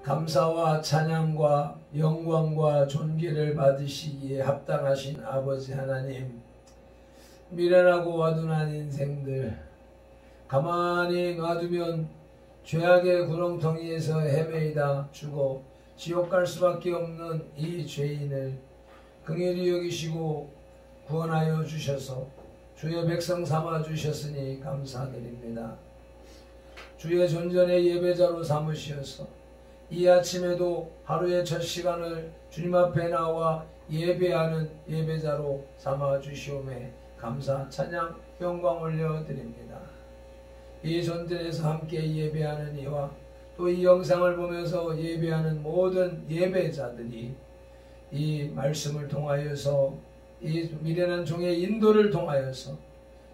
감사와 찬양과 영광과 존귀를 받으시기에 합당하신 아버지 하나님, 미련하고 와둔한 인생들 가만히 놔두면 죄악의 구렁텅이에서 헤매이다 죽어 지옥 갈 수밖에 없는 이 죄인을 긍휼히 여기시고 구원하여 주셔서 주의 백성 삼아 주셨으니 감사드립니다. 주의 존전의 예배자로 삼으시어서 이 아침에도 하루의 첫 시간을 주님 앞에 나와 예배하는 예배자로 삼아 주시오매 감사 찬양 영광 올려드립니다. 이 존전에서 함께 예배하는 이와 또 이 영상을 보면서 예배하는 모든 예배자들이 이 말씀을 통하여서 이 미련한 종의 인도를 통하여서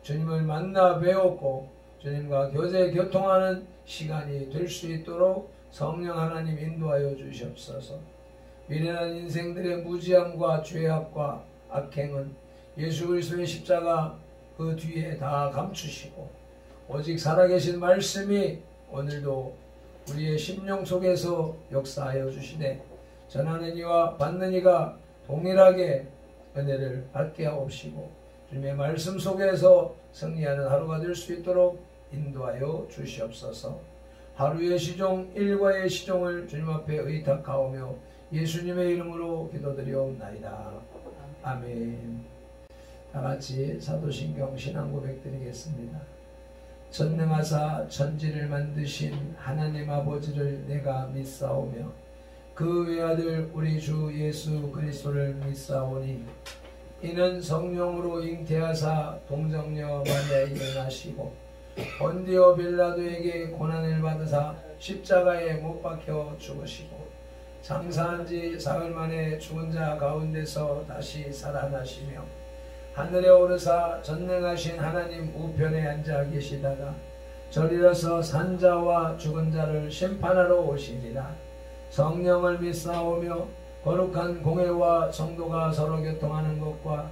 주님을 만나 배웠고 주님과 교제 교통하는 시간이 될 수 있도록 성령 하나님 인도하여 주시옵소서. 미련한 인생들의 무지함과 죄악과 악행은 예수 그리스도의 십자가 그 뒤에 다 감추시고 오직 살아계신 말씀이 오늘도 우리의 심령 속에서 역사하여 주시네 전하는 이와 받는 이가 동일하게 은혜를 받게 하옵시고 주님의 말씀 속에서 승리하는 하루가 될 수 있도록 인도하여 주시옵소서. 하루의 시종 일과의 시종을 주님 앞에 의탁하오며 예수님의 이름으로 기도드리옵나이다. 아멘. 다같이 사도신경 신앙고백 드리겠습니다. 전능하사 천지를 만드신 하나님 아버지를 내가 믿사오며 그 외아들 우리 주 예수 그리스도를 믿사오니 이는 성령으로 잉태하사 동정녀 마리아에 일어나시고 본디오 빌라도에게 고난을 받으사 십자가에 못 박혀 죽으시고 장사한 지 사흘 만에 죽은 자 가운데서 다시 살아나시며 하늘에 오르사 전능하신 하나님 우편에 앉아 계시다가 저리로서 산자와 죽은 자를 심판하러 오시리라. 성령을 믿사오며 거룩한 공회와 성도가 서로 교통하는 것과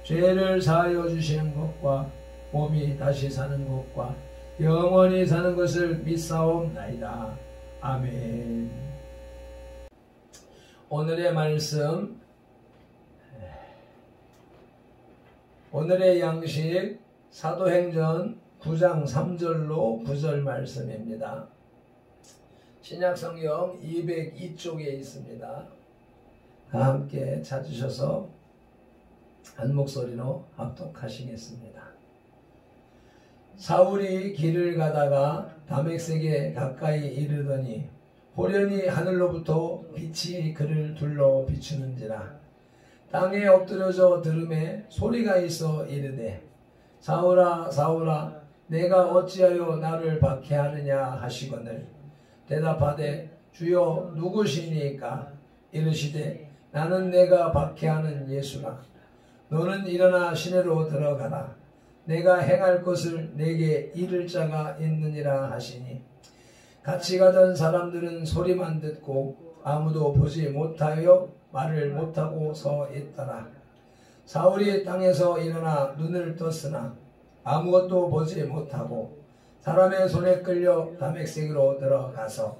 죄를 사하여 주시는 것과 몸이 다시 사는 것과 영원히 사는 것을 믿사옵나이다. 아멘. 오늘의 말씀, 오늘의 양식 사도행전 9장 3절로 9절 말씀입니다. 신약성경 202쪽에 있습니다. 다 함께 찾으셔서 한 목소리로 합독하시겠습니다. 사울이 길을 가다가 다메섹에 가까이 이르더니 호련히 하늘로부터 빛이 그를 둘러 비추는지라. 땅에 엎드려져 들음에 소리가 있어 이르되 사울아 사울아 내가 어찌하여 나를 박해하느냐 하시거늘 대답하되 주여 누구시니까 이르시되 나는 내가 박해하는 예수라. 너는 일어나 시내로 들어가라. 내가 행할 것을 내게 이를 자가 있느니라 하시니 같이 가던 사람들은 소리만 듣고 아무도 보지 못하여 말을 못하고 서 있더라. 사울이 땅에서 일어나 눈을 떴으나 아무것도 보지 못하고 사람의 손에 끌려 다메섹으로 들어가서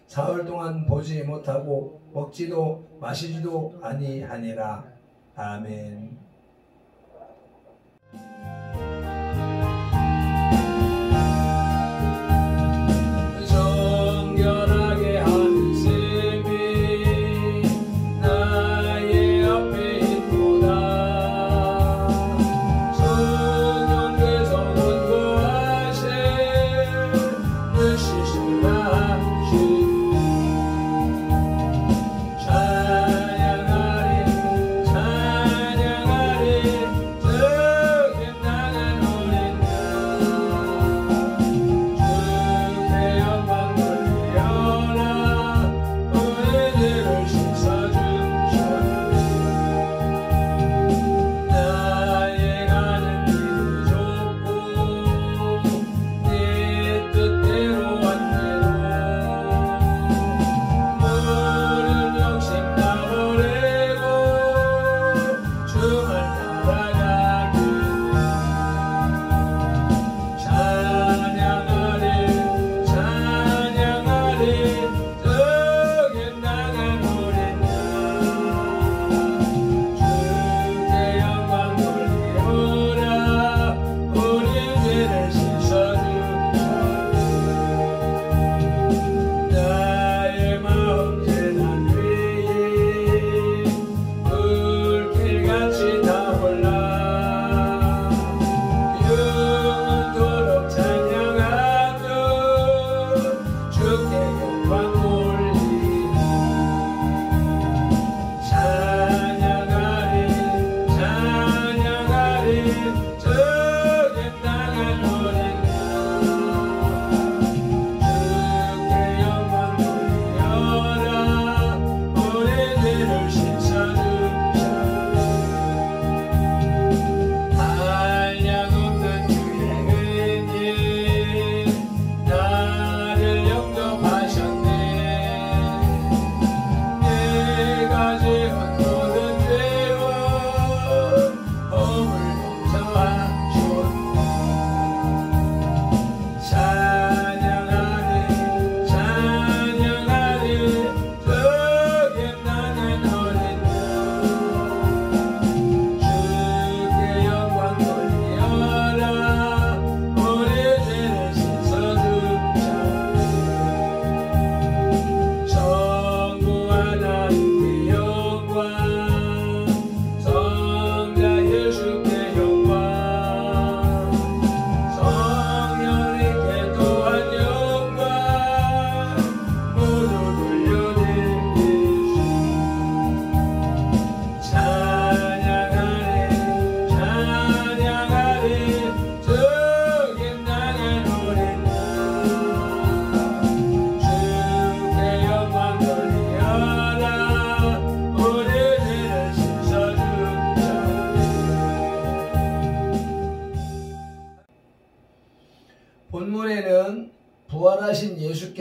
사흘 동안 보지 못하고 먹지도 마시지도 아니하니라. 아멘. 찬양하리 찬양하리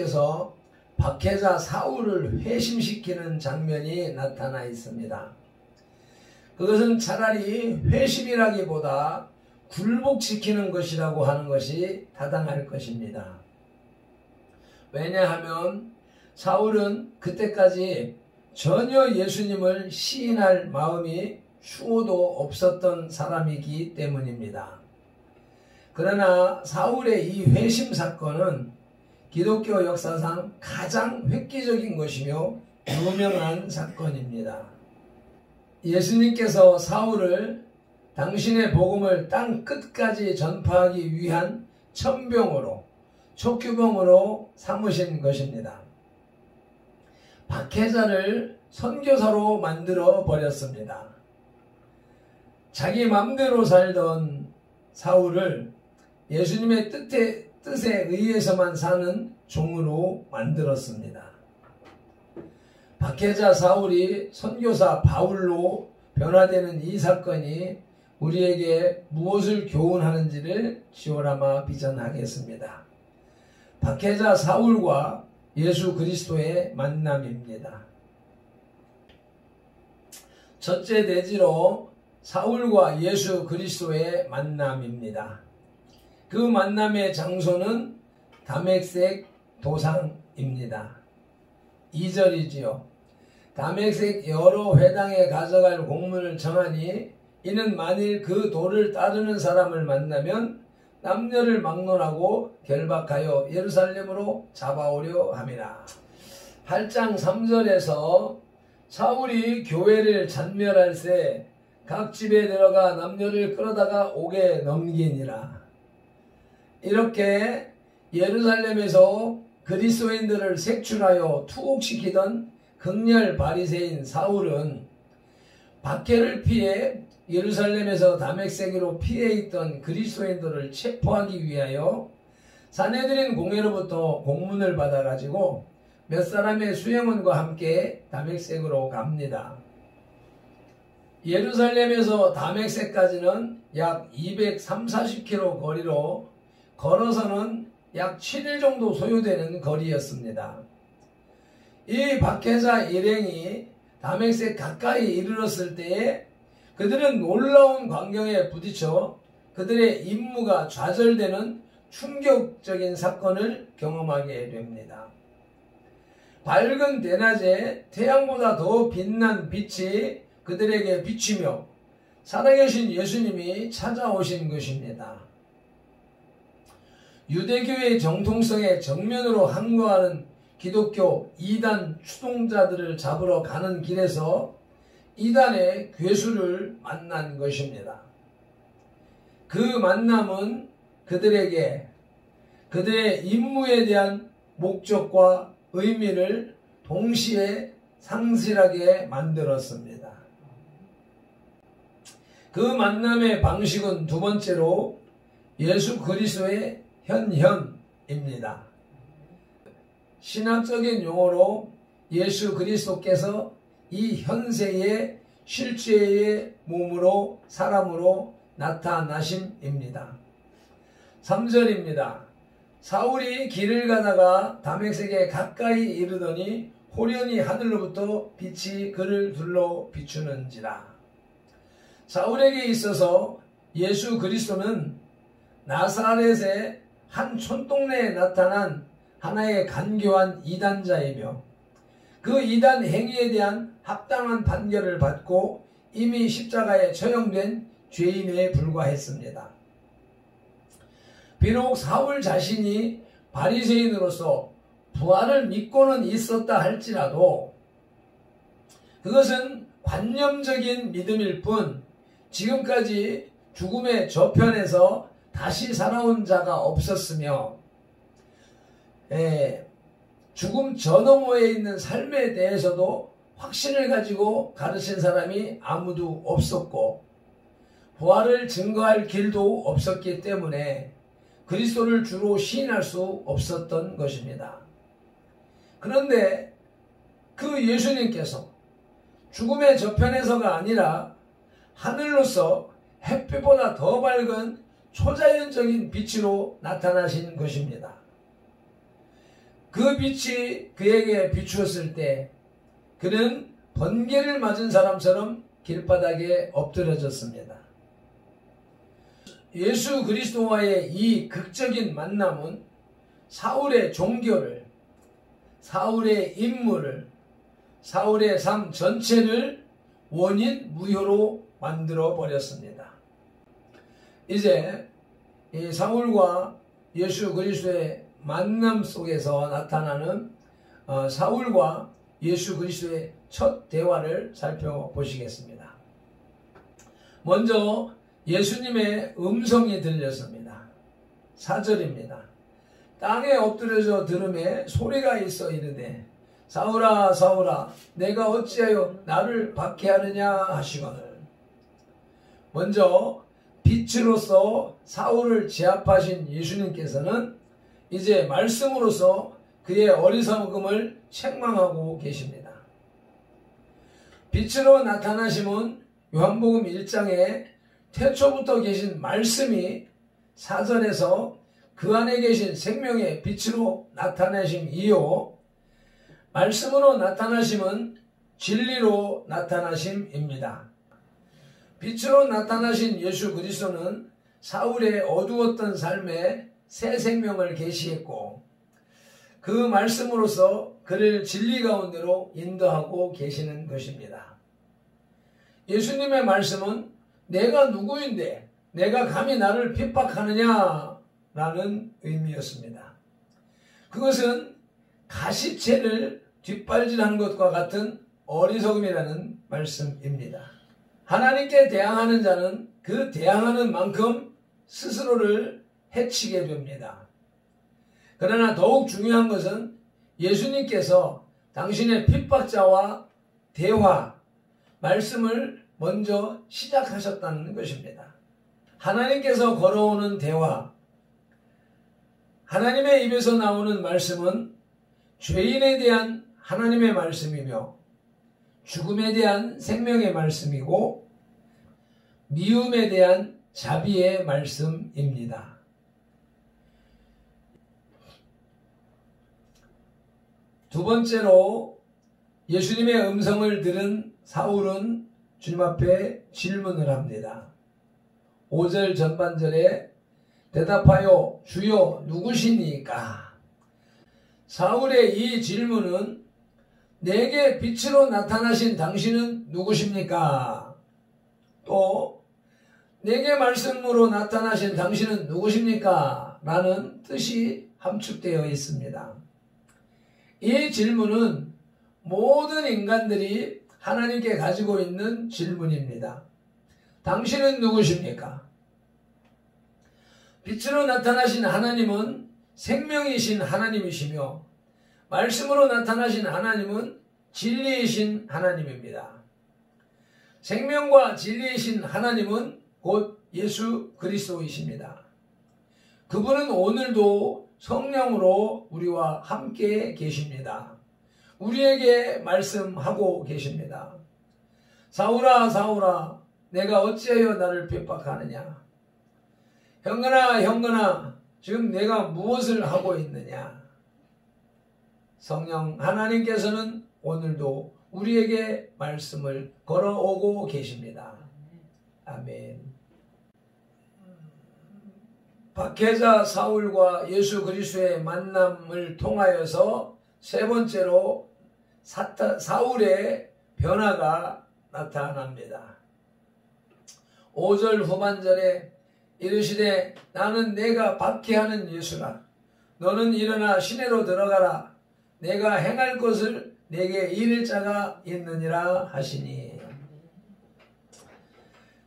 예수님께서 박해자 사울을 회심시키는 장면이 나타나 있습니다. 그것은 차라리 회심이라기보다 굴복시키는 것이라고 하는 것이 타당할 것입니다. 왜냐하면 사울은 그때까지 전혀 예수님을 시인할 마음이 추호도 없었던 사람이기 때문입니다. 그러나 사울의 이 회심 사건은 기독교 역사상 가장 획기적인 것이며 유명한 사건입니다. 예수님께서 사울을 당신의 복음을 땅 끝까지 전파하기 위한 천병으로, 촉규병으로 삼으신 것입니다. 박해자를 선교사로 만들어 버렸습니다. 자기 맘대로 살던 사울을 예수님의 뜻에 의해서만 사는 종으로 만들었습니다. 박해자 사울이 선교사 바울로 변화되는 이 사건이 우리에게 무엇을 교훈하는지를 지오라마 비전하겠습니다. 박해자 사울과 예수 그리스도의 만남입니다. 첫째 대지로 사울과 예수 그리스도의 만남입니다. 그 만남의 장소는 다메섹 도상입니다. 2절이지요. 다메섹 여러 회당에 가져갈 공문을 정하니 이는 만일 그 도를 따르는 사람을 만나면 남녀를 막론하고 결박하여 예루살렘으로 잡아오려 함이라. 8장 3절에서 사울이 교회를 잔멸할 새 각 집에 들어가 남녀를 끌어다가 옥에 넘기니라. 이렇게 예루살렘에서 그리스도인들을 색출하여 투옥시키던 극렬 바리새인 사울은 박해를 피해 예루살렘에서 다메섹으로 피해 있던 그리스도인들을 체포하기 위하여 사내들인 공회로부터 공문을 받아가지고 몇 사람의 수행원과 함께 다메섹으로 갑니다. 예루살렘에서 다메섹까지는 약 230-40km 거리로 걸어서는 약 7일 정도 소요되는 거리였습니다. 이 박해자 일행이 다메섹 가까이 이르렀을 때에 그들은 놀라운 광경에 부딪혀 그들의 임무가 좌절되는 충격적인 사건을 경험하게 됩니다. 밝은 대낮에 태양보다 더 빛난 빛이 그들에게 비치며 살아계신 예수님이 찾아오신 것입니다. 유대교의 정통성에 정면으로 항거하는 기독교 이단 추동자들을 잡으러 가는 길에서 이단의 괴수를 만난 것입니다. 그 만남은 그들에게 그들의 임무에 대한 목적과 의미를 동시에 상실하게 만들었습니다. 그 만남의 방식은 두 번째로 예수 그리스도의 현현입니다. 신학적인 용어로 예수 그리스도께서 이 현세의 실제의 몸으로 사람으로 나타나심입니다. 3절입니다. 사울이 길을 가다가 다메섹에 가까이 이르더니 호련히 하늘로부터 빛이 그를 둘러 비추는지라. 사울에게 있어서 예수 그리스도는 나사렛의 한 촌동네에 나타난 하나의 간교한 이단자이며 그 이단 행위에 대한 합당한 판결을 받고 이미 십자가에 처형된 죄인에 불과했습니다. 비록 사울 자신이 바리새인으로서 부활을 믿고는 있었다 할지라도 그것은 관념적인 믿음일 뿐 지금까지 죽음의 저편에서 다시 살아온 자가 없었으며 죽음 저 너머에 있는 삶에 대해서도 확신을 가지고 가르친 사람이 아무도 없었고 부활을 증거할 길도 없었기 때문에 그리스도를 주로 시인할 수 없었던 것입니다. 그런데 그 예수님께서 죽음의 저편에서가 아니라 하늘로서 햇빛보다 더 밝은 초자연적인 빛으로 나타나신 것입니다. 그 빛이 그에게 비추었을 때 그는 번개를 맞은 사람처럼 길바닥에 엎드려졌습니다. 예수 그리스도와의 이 극적인 만남은 사울의 종교를, 사울의 인물을, 사울의 삶 전체를 원인 무효로 만들어 버렸습니다. 이제 이 사울과 예수 그리스도의 만남 속에서 나타나는 사울과 예수 그리스도의 첫 대화를 살펴보시겠습니다. 먼저 예수님의 음성이 들렸습니다. 4절입니다. 땅에 엎드려져 들음에 소리가 있어 이르되 사울아 사울아 내가 어찌하여 나를 박해하느냐 하시거늘. 먼저 빛으로서 사울을 제압하신 예수님께서는 이제 말씀으로서 그의 어리석음을 책망하고 계십니다. 빛으로 나타나심은 요한복음 1장에 태초부터 계신 말씀이 4절에서 그 안에 계신 생명의 빛으로 나타나심이요, 말씀으로 나타나심은 진리로 나타나심입니다. 빛으로 나타나신 예수 그리스도는 사울의 어두웠던 삶에 새 생명을 계시했고 그 말씀으로서 그를 진리 가운데로 인도하고 계시는 것입니다. 예수님의 말씀은 내가 누구인데 내가 감히 나를 핍박하느냐 라는 의미였습니다. 그것은 가시채를 뒷발질하는 것과 같은 어리석음이라는 말씀입니다. 하나님께 대항하는 자는 그 대항하는 만큼 스스로를 해치게 됩니다. 그러나 더욱 중요한 것은 예수님께서 당신의 핍박자와 대화, 말씀을 먼저 시작하셨다는 것입니다. 하나님께서 걸어오는 대화, 하나님의 입에서 나오는 말씀은 죄인에 대한 하나님의 말씀이며 죽음에 대한 생명의 말씀이고 미움에 대한 자비의 말씀입니다. 두 번째로 예수님의 음성을 들은 사울은 주님 앞에 질문을 합니다. 5절 전반절에 대답하여 주여 누구시니까? 사울의 이 질문은 내게 빛으로 나타나신 당신은 누구십니까? 또 내게 말씀으로 나타나신 당신은 누구십니까? 라는 뜻이 함축되어 있습니다. 이 질문은 모든 인간들이 하나님께 가지고 있는 질문입니다. 당신은 누구십니까? 빛으로 나타나신 하나님은 생명이신 하나님이시며 말씀으로 나타나신 하나님은 진리이신 하나님입니다. 생명과 진리이신 하나님은 곧 예수 그리스도이십니다. 그분은 오늘도 성령으로 우리와 함께 계십니다. 우리에게 말씀하고 계십니다. 사울아 사울아 내가 어찌하여 나를 핍박하느냐? 형근아 형근아 지금 내가 무엇을 하고 있느냐? 성령 하나님께서는 오늘도 우리에게 말씀을 걸어오고 계십니다. 아멘. 박해자 사울과 예수 그리스도의 만남을 통하여서 세 번째로 사울의 변화가 나타납니다. 5절 후반절에 이르시되 나는 내가 박해하는 예수라. 너는 일어나 시내로 들어가라. 내가 행할 것을 내게 이를 자가 있느니라 하시니.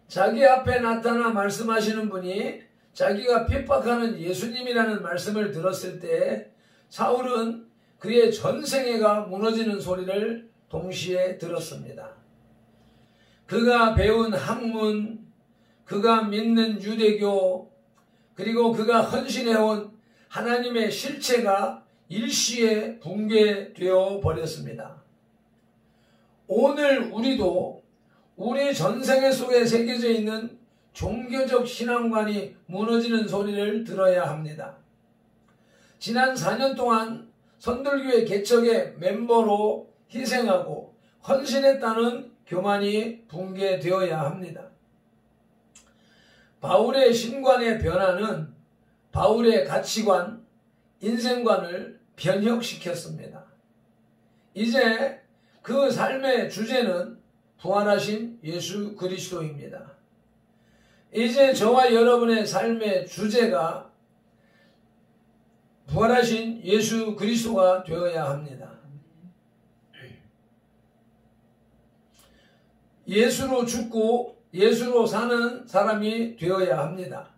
자기 앞에 나타나 말씀하시는 분이 자기가 핍박하는 예수님이라는 말씀을 들었을 때 사울은 그의 전생애가 무너지는 소리를 동시에 들었습니다. 그가 배운 학문, 그가 믿는 유대교, 그리고 그가 헌신해온 하나님의 실체가 일시에 붕괴되어 버렸습니다. 오늘 우리도 우리 전생애 속에 새겨져 있는 종교적 신앙관이 무너지는 소리를 들어야 합니다. 지난 4년 동안 선들교회 개척의 멤버로 희생하고 헌신했다는 교만이 붕괴되어야 합니다. 바울의 신관의 변화는 바울의 가치관, 인생관을 변혁시켰습니다. 이제 그 삶의 주제는 부활하신 예수 그리스도입니다. 이제 저와 여러분의 삶의 주제가 부활하신 예수 그리스도가 되어야 합니다. 예수로 죽고 예수로 사는 사람이 되어야 합니다.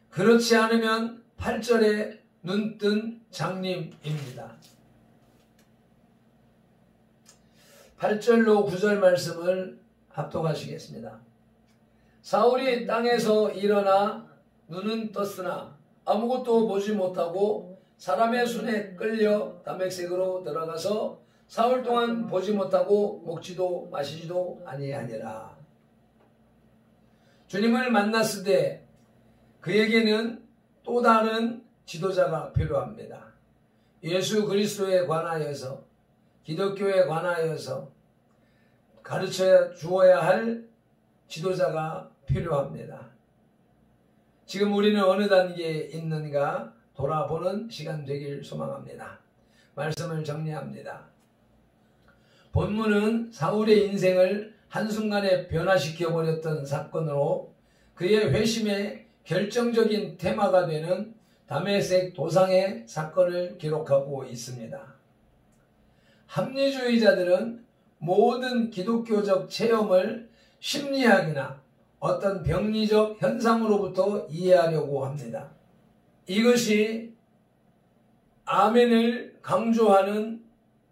그렇지 않으면 8절에 눈뜬 장님입니다. 8절로 9절 말씀을 합독하시겠습니다. 사울이 땅에서 일어나 눈은 떴으나 아무것도 보지 못하고 사람의 손에 끌려 다메섹으로 들어가서 사흘 동안 보지 못하고 먹지도 마시지도 아니하니라. 주님을 만났을 때 그에게는 또 다른 지도자가 필요합니다. 예수 그리스도에 관하여서, 기독교에 관하여서 가르쳐 주어야 할 지도자가 필요합니다. 지금 우리는 어느 단계에 있는가 돌아보는 시간 되길 소망합니다. 말씀을 정리합니다. 본문은 사울의 인생을 한순간에 변화시켜버렸던 사건으로 그의 회심의 결정적인 테마가 되는 다메섹 도상의 사건을 기록하고 있습니다. 합리주의자들은 모든 기독교적 체험을 심리학이나 어떤 병리적 현상으로부터 이해하려고 합니다. 이것이 아멘을 강조하는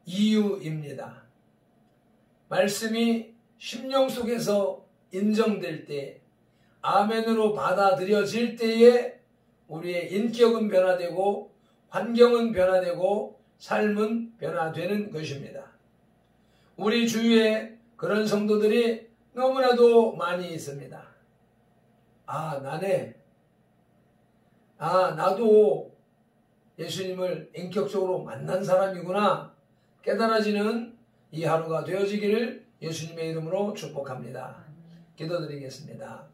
이유입니다. 말씀이 심령 속에서 인정될 때, 아멘으로 받아들여질 때에 우리의 인격은 변화되고 환경은 변화되고 삶은 변화되는 것입니다. 우리 주위에 그런 성도들이 너무나도 많이 있습니다. 나도 예수님을 인격적으로 만난 사람이구나 깨달아지는 이 하루가 되어지기를 예수님의 이름으로 축복합니다. 기도드리겠습니다.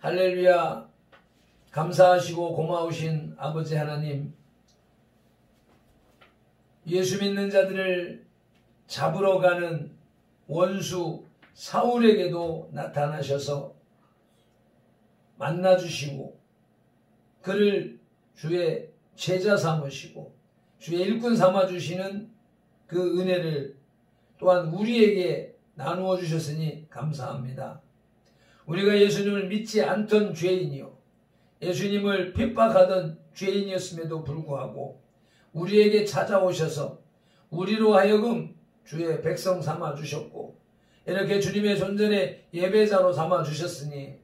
할렐루야. 감사하시고 고마우신 아버지 하나님, 예수 믿는 자들을 잡으러 가는 원수 사울에게도 나타나셔서 만나주시고 그를 주의 제자 삼으시고 주의 일꾼 삼아주시는 그 은혜를 또한 우리에게 나누어 주셨으니 감사합니다. 우리가 예수님을 믿지 않던 죄인이요, 예수님을 핍박하던 죄인이었음에도 불구하고 우리에게 찾아오셔서 우리로 하여금 주의 백성 삼아주셨고 이렇게 주님의 존전의 예배자로 삼아주셨으니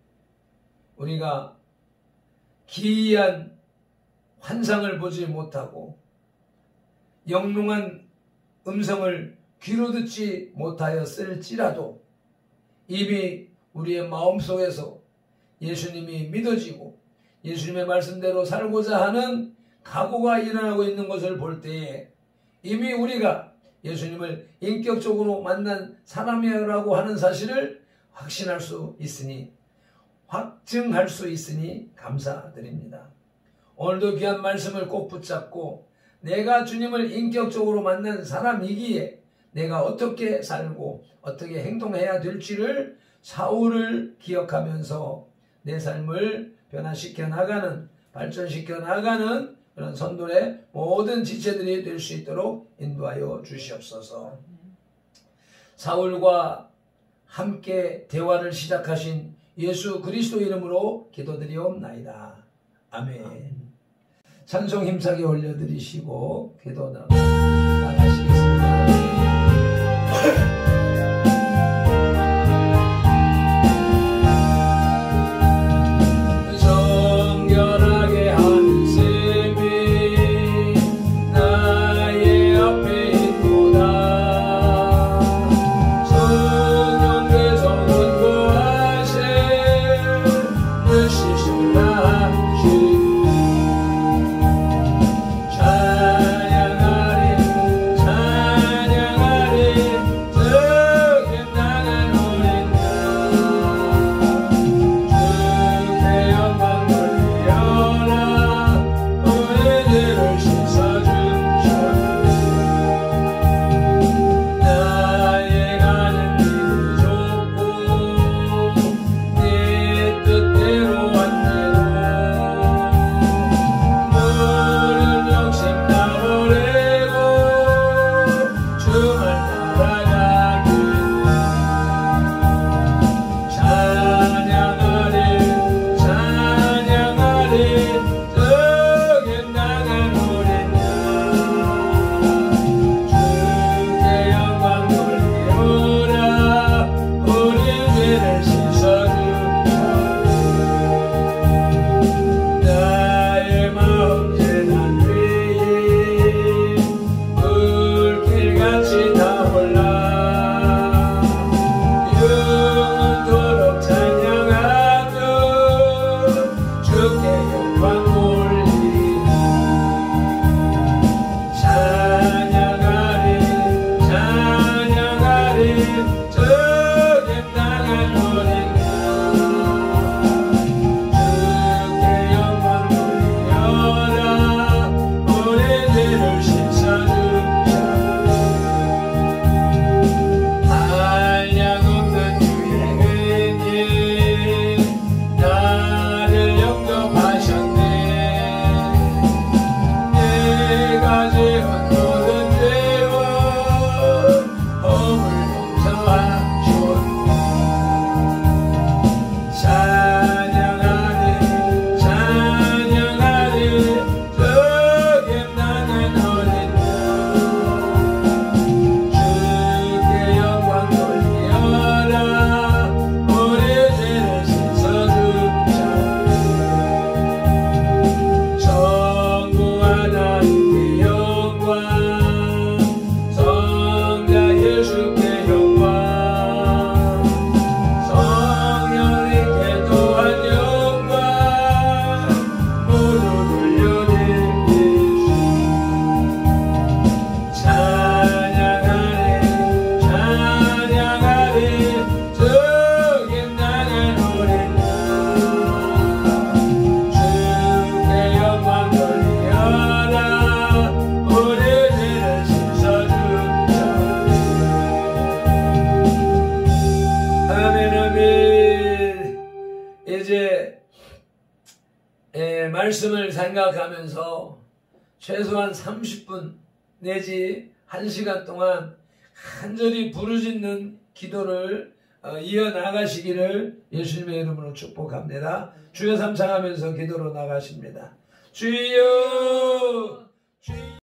우리가 기이한 환상을 보지 못하고 영롱한 음성을 귀로 듣지 못하였을지라도 이미 우리의 마음속에서 예수님이 믿어지고 예수님의 말씀대로 살고자 하는 각오가 일어나고 있는 것을 볼 때에 이미 우리가 예수님을 인격적으로 만난 사람이라고 하는 사실을 확신할 수 있으니, 확증할 수 있으니 감사드립니다. 오늘도 귀한 말씀을 꼭 붙잡고 내가 주님을 인격적으로 만난 사람이기에 내가 어떻게 살고 어떻게 행동해야 될지를 사울을 기억하면서 내 삶을 변화시켜 나가는, 발전시켜 나가는 그런 선돌의 모든 지체들이 될 수 있도록 인도하여 주시옵소서. 사울과 함께 대화를 시작하신 예수 그리스도 이름으로 기도드리옵나이다. 아멘. 찬송 힘차게 올려드리시고 기도 나가시겠습니다. 이제 말씀을 생각하면서 최소한 30분 내지 1시간 동안 간절히 부르짖는 기도를 이어나가시기를 예수님의 이름으로 축복합니다. 주여 삼창하면서 기도로 나가십니다. 주여